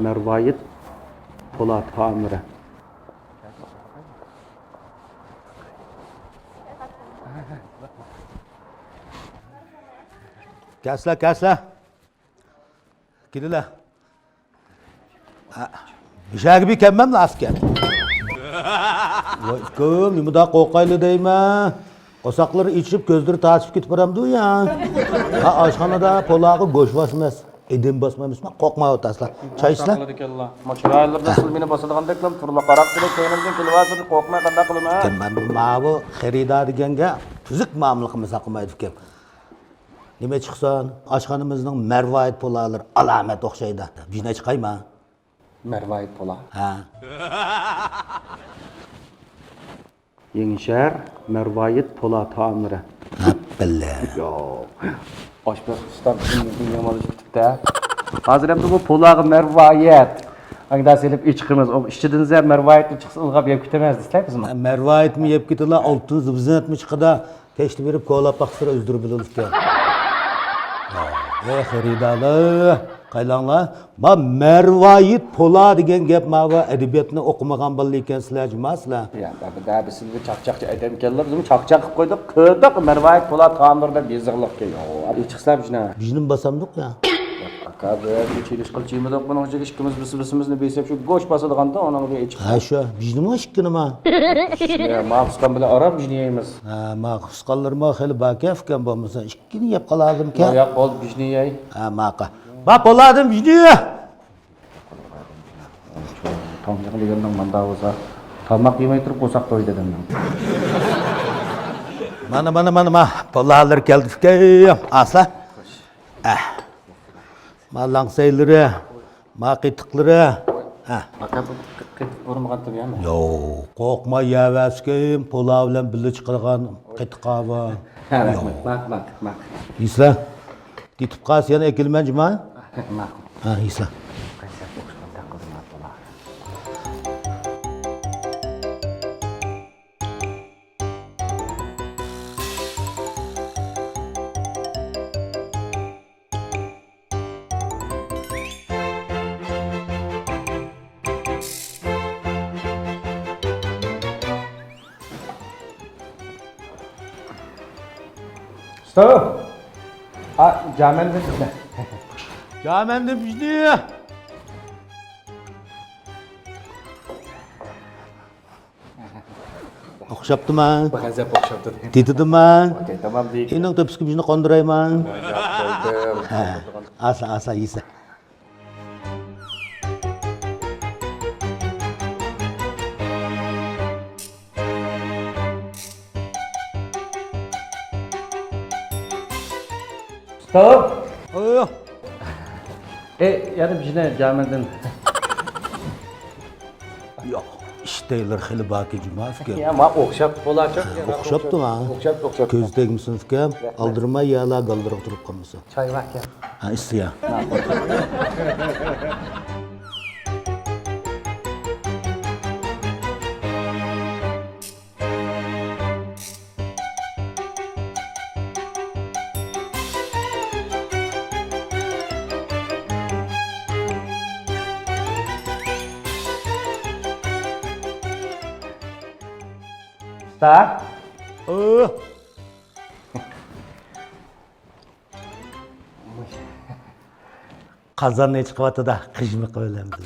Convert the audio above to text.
Mervayit Polat Tamiri. Kesle. Gidiler. İşe gibi kemmem asker. Kım, nimada kokaylı deyme. Osakları içip gözleri taşıp gitip paramdı ya. Ha aşhanada polağı boş basmaz. Edim basmamış mı? Kokma otasla. Çay içle. Maçı aylarda sıl beni basadıgan deklam turla karakteri kenimden kilivasır kokmaya kadar kılım ha. Ben mavi xeridar degenge tüzük mamlığımız akımaydı kem. Nime çıksan aşhanımızın mervayet polaları alamet okşaydı. Bizine çıkayma. Mervayit Polat. Ha. Yenişer Mervayit Polat Tamiri. Belle. Yo. Aşbek ustam bizim yamalıcı bitikte. Hazır hem de bu Polağı Mervayit. Hangida selip iç kırmız. O işçidiniz ya Mervayit'li çıksa ılgap yap kitemezdi. İster misiniz? Mervayet mi yep gitila altın zıbızın etmiş kadar keşti verip kola baksıra özdürü biliriz ki. Xeridalı, qaylanlar. Ma Mervayit Pola degen gap mava edebiyatını okumagan balli eken sizlar jimasizlar. Ya da biz sizga chaqchaqcha aytayım kellar, bizim chaqchaq qilib qo'ydik. Ko'rdik Mervayit Polat Tamirda bezig'liq ke. Yo, abi chiqsam shuna. Bizning basamdiq ya. Aka bir çeliş qilchimiz yo'q, buni o'sha ikkimiz bisimizni besab shu go'sht bosadiganda ona bir ichib. Ha shu, bizning ishkinima. Ya mahsusdan bilan arab yeymiz. Ha, maxsus qallarma xeli bakafkan bo'lmasa, ikkini yeb qoladim ka. Yo'q, bo'ldi bijni yey. Ha, maqa. Ba poladim bijni. Tomchiq degandan manda bo'lsa, tomoq yemay turib qo'saq to'y dedim. Mana polalar keldi fikayim. Asla. Ma langsayları, ma qitiqlari. Ha. Aka bu urmag'an tabiami? Yo, qo'rqma yavaskim, pola bilan birga chiqargan qitiqava. Ha, mak. Isla. Ditib qas yana ekilmanjima? Mak. Ha, isla. Stop. Jamen de ne? Jamen de bijni. O'xshabdimi? Bagazap o'xshabdi. Dedidimi? Okey, tamam deyik. Endi tepsiga bijni qondirayman. Qo'ydim. Ha, asa isa. Stop. Oh. Yani bijne jamenden. Yo'q, ishtaylar xili baki jumasga. Ya ma o'xshab bo'lacak. O'xshabdimi? O'xshab. Ko'z tegmisiniz ka? Aldirma yala galdirib turib qolmasa. Choy vaqti. Ha, istiya. Tak. Oh. Qazon ne chiqyapti-da, qijmi qilaman.